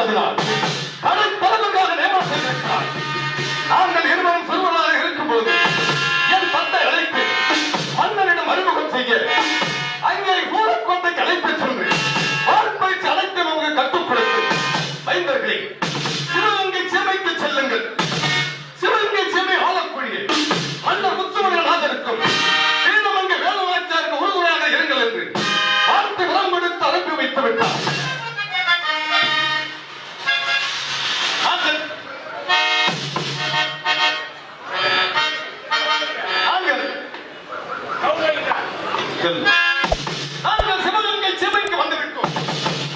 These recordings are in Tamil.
என்பதனால் கடற்பலனுக்காக நேரம் செய்திருக்கிறார். நாங்கள் இருவரும் சிறுவனாக இருக்கும்போது என் தந்தை அழைத்து மன்னரிடம் அறிமுகம் செய்ய அங்கே கூடக்கோட்டைக்கு அழைத்து சென்று வாழ்பயிற்சி அனைத்தும் அவங்க கற்றுக் கொடுத்து வைந்தர்களே சிவகங்கை சீமைக்கு செல்லுங்கள். சிவகங்கை சீமை ஆளக்கூடிய மன்னர் முத்துமணிநாதனுக்கும் வேதமங்க வேதவாச்சாருக்கு உறுதுணையாக இருங்கள் என்று பார்த்து விரம் கொடுத்து அனுப்பி வைத்து விட்டார். நாங்கள் சிவகங்கை சீமைக்கு வந்துவிட்டோம்.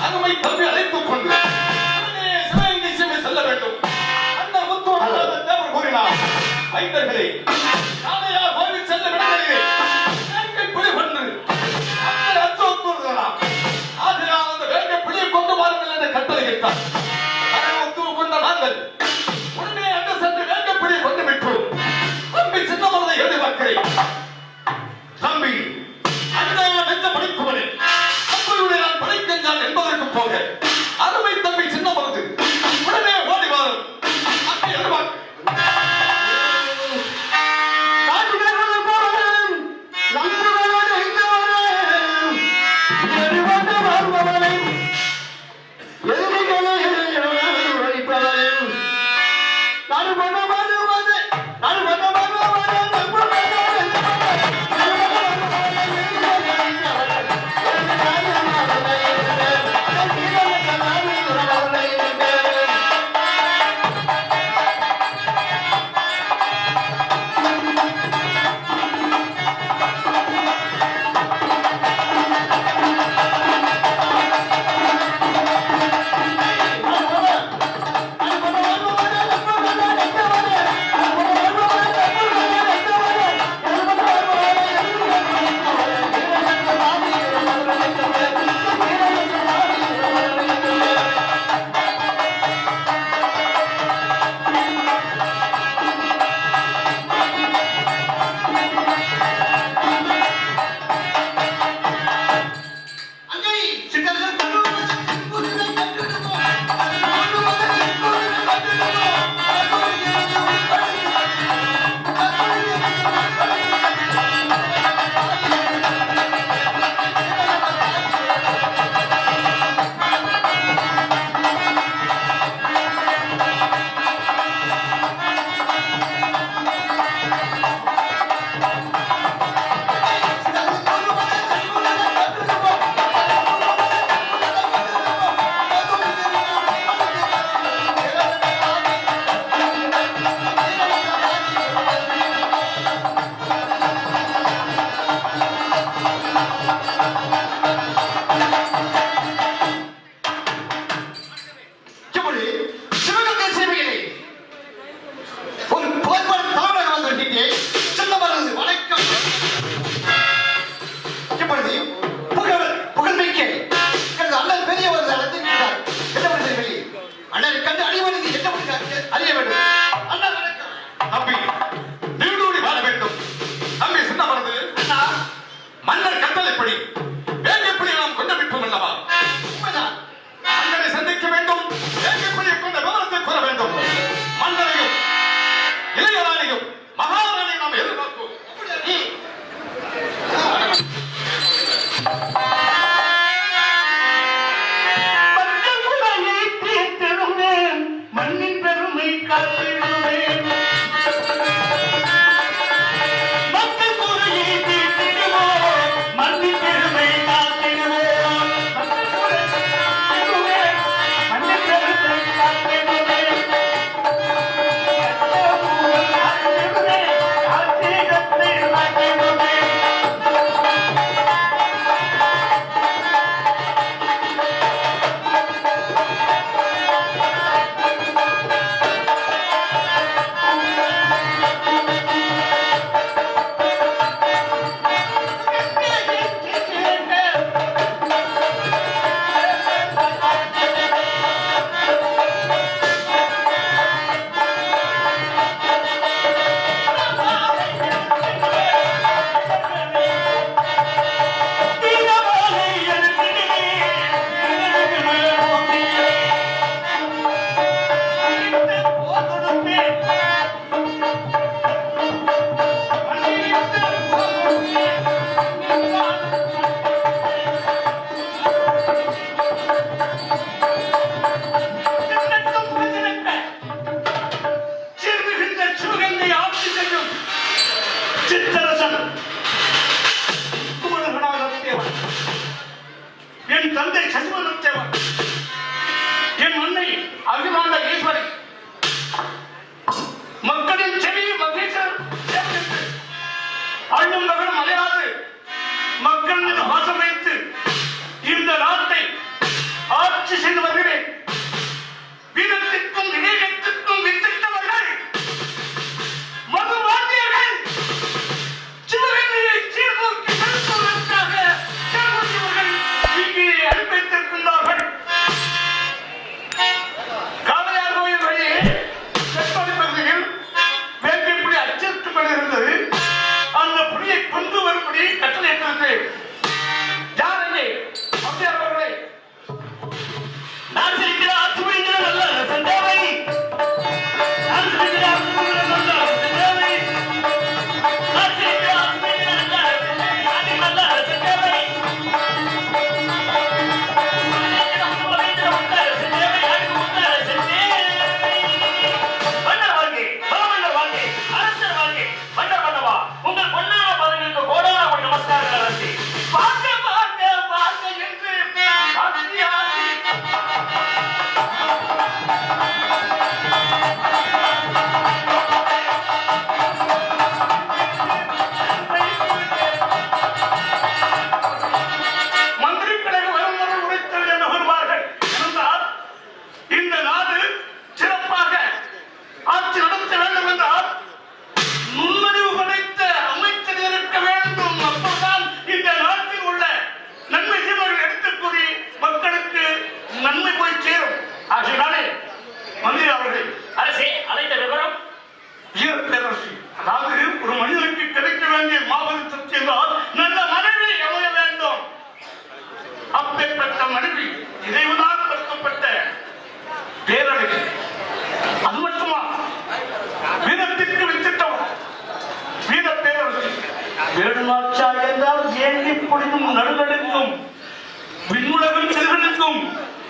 அருமை தம்பி அழைத்துக் கொண்டு சிவகங்கை சீமை செல்ல வேண்டும். அந்த முத்துமணிநாதன் தேவர் கூறினார், வைத்தர்களே நாளையார் கோவில் செல்ல விடவில்லை. வேங்கை புலி கொண்டு மக்கள் அச்சோத்துகிறார். ஆகையால் அந்த வேங்கை புலியை கொண்டு வாருங்கள் என்று கட்டளையிட்டார். ஒத்துவு கொண்ட நாங்கள் உடனே அங்கு சென்று வேங்கை புலியை கொண்டு விட்டோம். தம்பி சின்னமலை எழுதி மக்களை தம்பி அந்த நெஞ்ச படிப்பவனே அப்பொழுது நான் படிக்கின்றான் என்பதற்கு போக அருமை தம்பி சின்ன பொழுது உடனே ஓடி வாரும்.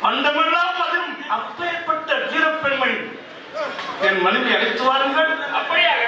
பண்டமெல்லாம் அதிலும் அப்பேற்பட்ட வீரப்பெண்மணி என் மனைவி அழைத்து வாருங்கள். அப்படியாக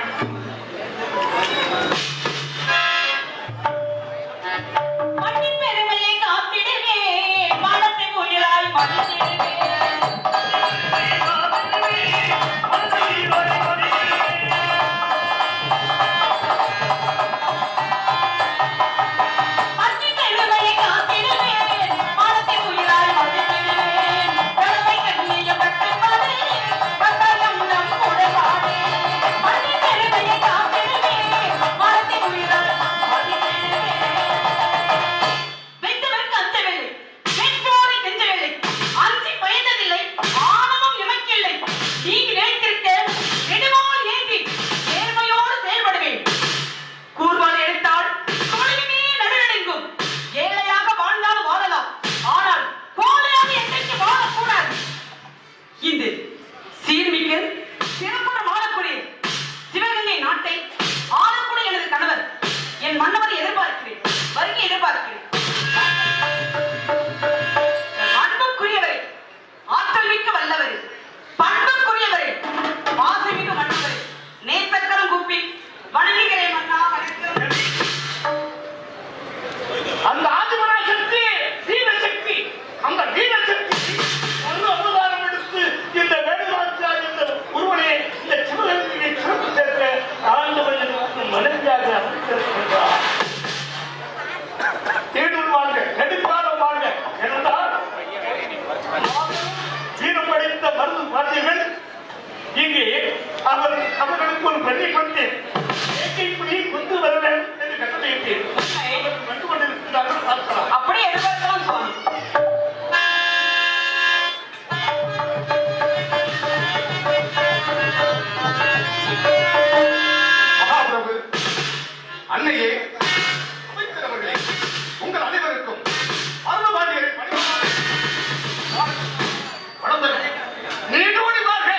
இங்கே அவர்களுக்கு ஒரு பெண்ணை கொண்டு கொண்டு வர வேண்டும் என்று கட்டளையிட்டேன். வந்து கொண்டிருக்கிறார்கள் பார்க்கலாம். அப்படியே எதிர்பார்க்கலாம் சுவாமி. மகாபிரபு, அன்னையே, அமைச்சரவர்களே, உங்கள் அனைவருக்கும் அருள்பாண்டியரை வளர்ந்தது நீடோடி வாழ்க,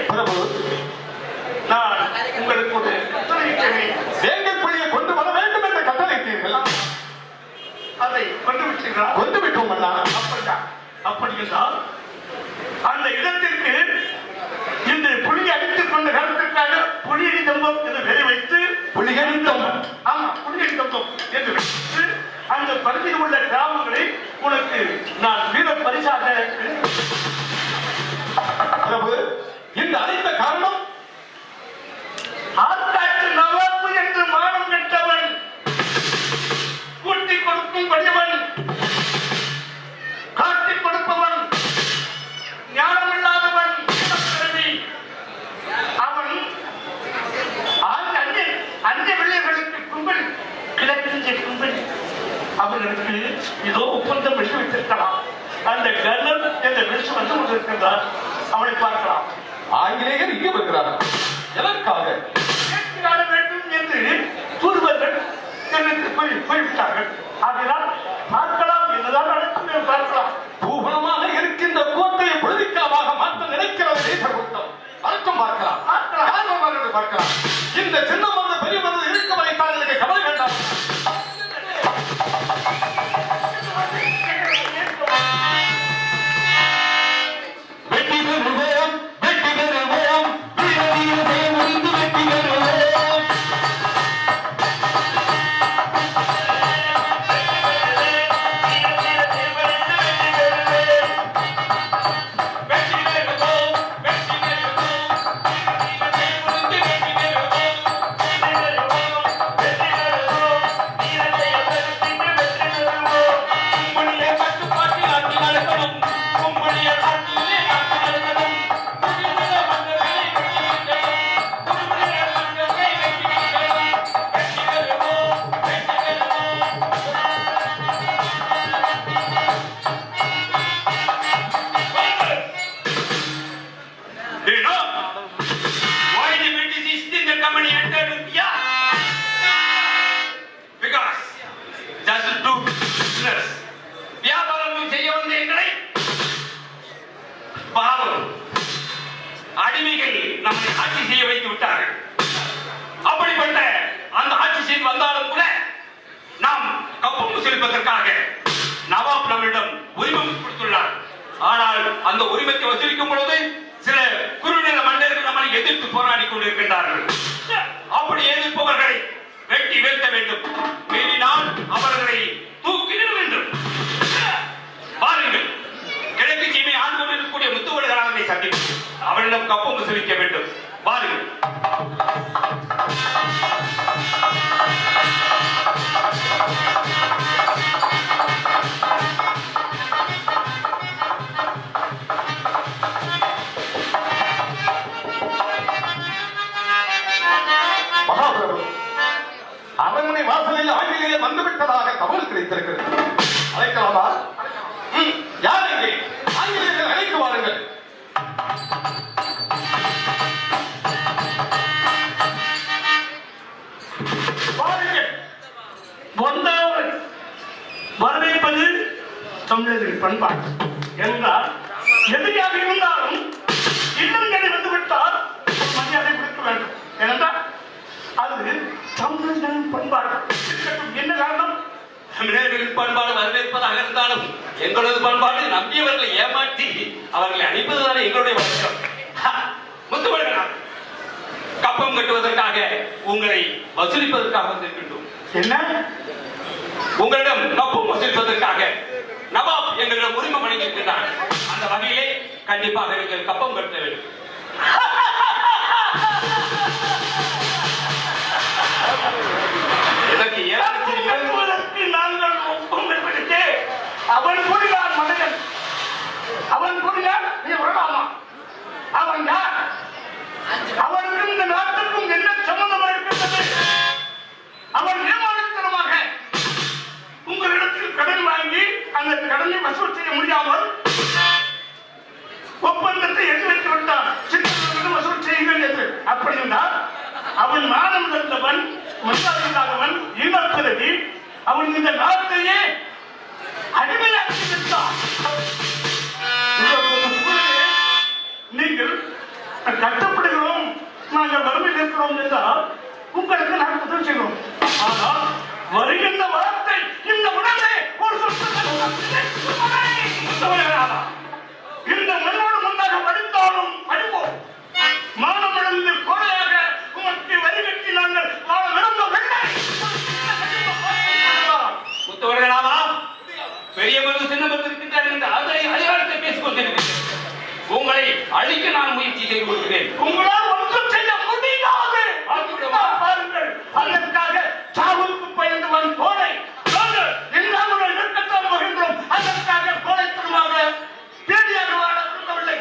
பிரபு. நான் உங்களுக்கு ஒரு வேங்கக்குழியை கொண்டு வர வேண்டும் என்ற கட்டளையிட்டீர்கள். அதை கொண்டு விட்டீர்களா? கொண்டு விட்டோம் அண்ணா. அப்படிதான். அப்படி என்றால் அந்த இடத்திற்கு இந்த புலி அடித்துக் கொண்ட காலத்திற்காக புலியடி தம்பம் என்று பெயர் வைத்து புலியடி தம்பம், ஆமா புலியடி தம்பம் என்று வைத்து அந்த பகுதியில் உள்ள கிராமங்களை உனக்கு நான் வீர பரிசாக பிரபு. இந்த அழைத்த காரணம் ஆத்தாட்டு நவாபு என்று மானம் கட்டவன், கூட்டி கொடுக்கும் படியவன், காட்டி கொடுப்பவன், ஞானமில்லாதவன், அவன் அந்நிய பிள்ளைகளுக்கு கும்பல் கிழக்கின்ற கும்பல் அவர்களுக்கு ஏதோ ஒப்பந்தம் விட்டு வைத்திருக்கலாம். அந்த கர்ணன் என்ற விஷயம் வந்து கொண்டிருக்கின்றார். அவனை பார்க்கலாம். ஆங்கிலேயர் இங்கே வருகிறார். எதற்காக காண வேண்டும் என்று தூதுவர்கள் எனக்கு போய்விட்டார்கள். ஆகையால் பார்க்கலாம் என்னதான் நடக்கும் பார்க்கலாம். பூபணமாக இருக்கின்ற கோட்டையை பொழுதிக்காமாக மாற்ற நினைக்கிறது தேசகுப்தம். அர்த்தம் பார்க்கலாம், பார்க்கலாம். இந்த சின்ன மருந்து பெரிய மருந்து இருக்க வரைத்தான் எனக்கு கவலை வேண்டாம். வெற்றி பெறுவோம், வெற்றி பெறுவோம், வீர வீரத்தை முடிந்து வெற்றி பெறுவோம். வசூலிப்பதற்காக நவாப் நம்மிடம் உரிமம் கொடுத்துள்ளார். ஆனால் அந்த உரிமத்தை வசூலிக்கும் பொழுது சில குறுநில மன்னர்கள் நம்மை எதிர்த்து போராடி கொண்டிருக்கின்றார்கள். அப்படி எதிர்ப்பவர்களை வெட்டி வீழ்த்த வேண்டும். மீறினால் அவர்களை தூக்கிட வேண்டும். பாருங்கள், கிழக்கு சீமை ஆண்டு கொண்டிருக்கக்கூடிய முத்துவடுகளானை சந்திப்பு அவரிடம் கப்பம் வசூலிக்க வேண்டும். பாருங்கள். மகாபிரபு, அரண்மனை வாசலில் ஆங்கிலேயர் வந்துவிட்டதாக தகவல் கிடைத்திருக்கிறது. அழைக்கலாமா? யார் இங்கே? ஆங்கிலேயர்கள் அழைத்து வாருங்கள். பாருங்கள், வந்தவர் வரவேற்பது தமிழரின் பண்பாடு என்றால் எதிரியாக இருந்தாலும் இல்லங்களை வந்துவிட்டால் மரியாதை கொடுக்க வேண்டும். ஏனென்றால் அது தமிழர்களின் பண்பாடு. என்ன காரணம்? தமிழர்களின் பண்பாடு வரவேற்பதாக இருந்தாலும் எங்களது பண்பாடு நம்பியவர்களை ஏமாற்றி அவர்களை அழிப்பதுதானே எங்களுடைய வழக்கம். முத்துவடுகளார், கப்பம் கட்டுவதற்காக உங்களை வசூலிப்பதற்காக வந்திருக்கின்றோம். என்ன? உங்களிடம் கப்பம் வசூலிப்பதற்காக நவாப் எங்களிடம் உரிமம் வழங்கியிருக்கிறார். அந்த வகையிலே கண்டிப்பாக நீங்கள் கப்பம் கட்ட வேண்டும். இதற்கு நாங்கள் ஒப்புமைப்படுத்தி அவன் கூறினான் மனிதன். அவன் கூறினான் நீ வரலாமா? அவன் யார்? அவனுக்கும் இந்த நாட்டுக்கும் என்ன சம்பந்தம் இருக்கின்றது? அவன் ஏமாற்றமாக உங்களிடத்தில் கடன் வாங்கி அந்த கடனை வசூல் செய்ய முடியாமல் ஒப்பந்தத்தை எழுதி வைத்து விட்டான். சின்னத்திலிருந்து வசூல் செய்யுங்கள் என்று. அப்படி என்றால் அவன் மானம் தந்தவன், மரியாதையில்லாதவன், ஈனப்பிறவி. அவன் இந்த நாட்டையே அடிமையாக்கி விட்டான். நீங்கள் கட்டப்படுகிறோம், நாங்கள் வறுமையில் இருக்கிறோம் என்றால் உங்களுக்கு நாங்கள் உதவி செய்கிறோம். ஆனால் வருகின்ற வார்த்தை இந்த உடனே ஒரு இந்த மண்ணோடு முன்னாக படித்தாலும் படிப்போம். மானம் அடைந்து கொலையாக உமக்கு வரி கட்டி நாங்கள் வாழ விரும்பவில்லை. முத்துவடுகளாவா, பெரிய மருந்து சின்ன மருந்து இருக்கின்றார் என்று அதனை அதிகாரத்தை பேசிக் கொண்டிருக்கிறேன். உங்களை அழிக்க நான் முயற்சி செய்து கொள்கிறேன். உங்களால் ஒன்றும் செய்ய முடியாது. பாருங்கள், அதற்காக சாவுக்கு பயந்து வரும் கோடை எல்லாருடைய நெருக்கத்தான் போகின்றோம். அதற்காக கோடைத்தனமாக பேடியாக வாழ விரும்பவில்லை.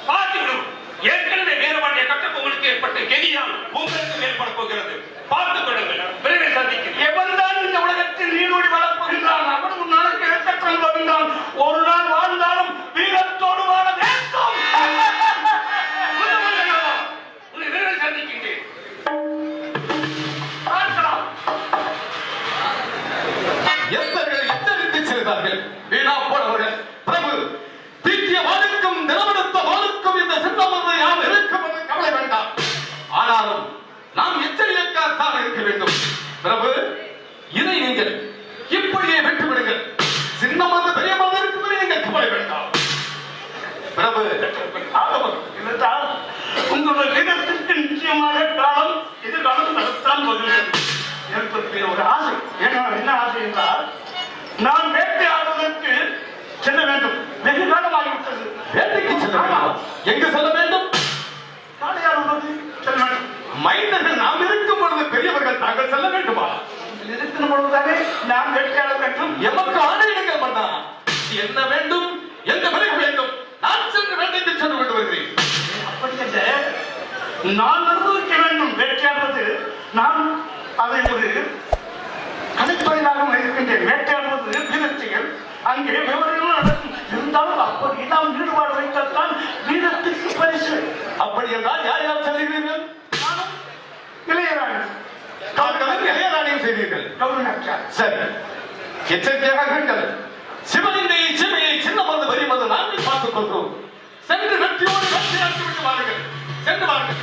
பார்த்துவிடும். ஏற்கனவே வேறுபாட்டிய கட்டப்பு உங்களுக்கு ஏற்பட்ட கெதியால் உங்களுக்கு ஏற்பட போகிறது. பார்த்துக் கொள்ளுங்கள். விரைவில் சந்திக்கிறேன். எவன்தான் இந்த உலகத்தில் நீரோடி வளர்ப்புகின்றான் அவன் ஒரு நாளுக்கு இலக்கற்றம் வருகின்றான். ஒரு நாள் வாழ்ந்தாலும் வீரத்தோடு வாழ வேண்டும். உங்களை விரைவில் சந்திக்கின்றேன். எத்தர்கள் எச்சரித்து செல்வார்கள். வீணா போனவர்கள். பிரபு, தீட்டிய வாளுக்கும் நிலவெடுத்த வாளுக்கும் இந்த சின்னமர்ந்து நாம் இருக்கும் என்று கவலை வேண்டாம். ஆனாலும் நாம் எச்சரிக்கையாகத்தான் இருக்க வேண்டும். பிரபு, இதை நீங்கள் இப்படியே விட்டுவிடுங்கள். சின்னமர்ந்து பெரிய மருந்து இருக்கும் என்று நீங்கள் கவலை வேண்டாம். பிரபு, என்றால் உங்களுடைய வீரத்திற்கு நிச்சயமாக காலம் எதிர்காலம் நடத்தான் வருகிறது. எனக்கு ஒரு ஆசை. என்ன ஆசை என்றால் நான் வேட்டையாடுவதற்கு செல்ல வேண்டும். வெகு காலமாகிவிட்டது. வேட்டைக்கு செல்ல வேண்டும். எங்கு செல்ல வேண்டும்? காளையாடுவது செல்ல வேண்டும். மைந்தர்கள் நாம் இருக்கும் பொழுது பெரியவர்கள் தாங்கள் செல்ல வேண்டுமா? இருக்கிற பொழுதுதானே நான் வேட்டையாட வேண்டும். எமக்கு ஆணையிடுங்கள் மன்னா. என்ன வேண்டும், எந்த விலைக்கு வேண்டும்? நான் சென்று வேட்டைக்கு சென்று விட்டு வருகிறேன். அப்படி என்று நான் அனுபவிக்க வேண்டும். வேட்டையாடுவது நான் அதை ஒரு கலைப்பயிலாக இருக்கின்றேன். வேட்டையாடுவது வீரத்தைகள் அங்கே விவரங்களும் நடக்கும். இருந்தாலும் அப்படி நாம் ஈடுபாடு வைத்தால்தான் வீரத்திற்கு பரிசு. அப்படி என்றால் யார் யார் செல்கிறீர்கள்? நானும் இளையராணி தாங்களும் இளையராணியும் செய்தீர்கள். கவுனாச்சார். சரி, எச்சரிக்கையாக இருங்கள். சிவனின் சிமையை சின்னமர்ந்து வரிமது நாங்கள் பார்த்துக் கொள்கிறோம். சென்று வெற்றியோடு வெற்றியாக்கி விட்டு வாருங்கள். சென்று வாருங்கள்.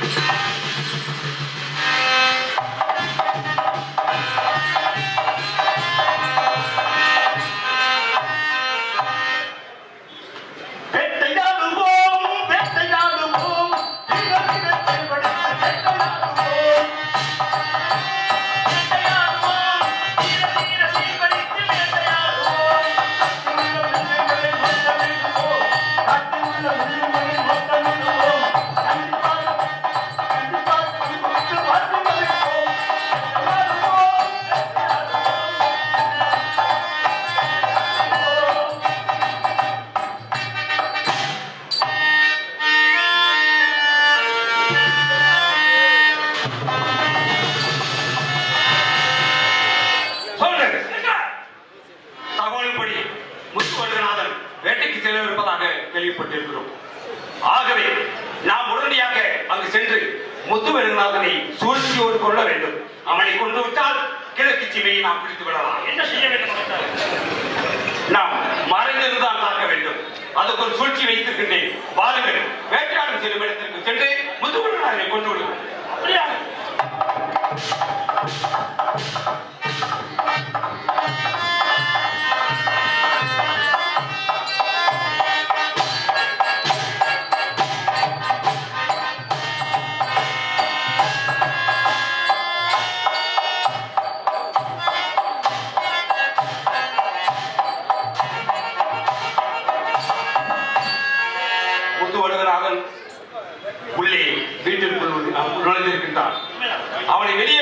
முத்துவெருநாதனை சூழ்ச்சியோடு கொள்ள வேண்டும். அவனை கொண்டு விட்டால் கிழக்கு சீமையை நாம் பிடித்து விடலாம். என்ன செய்ய வேண்டும் மகத்தார்? நாம் மறைந்திருந்தான் காக்க வேண்டும். அதுக்கு ஒரு சூழ்ச்சி வைத்திருக்கின்றேன். வாருங்கள், வேட்டையாடும் செல்லும் இடத்திற்கு சென்று முத்துவெருநாதனை கொண்டு விடுவோம். அப்படியா? முத்துவடுகநாதன் உள்ளே வீட்டிற்குள் நுழைந்திருக்கின்றான். அவனை வெளியே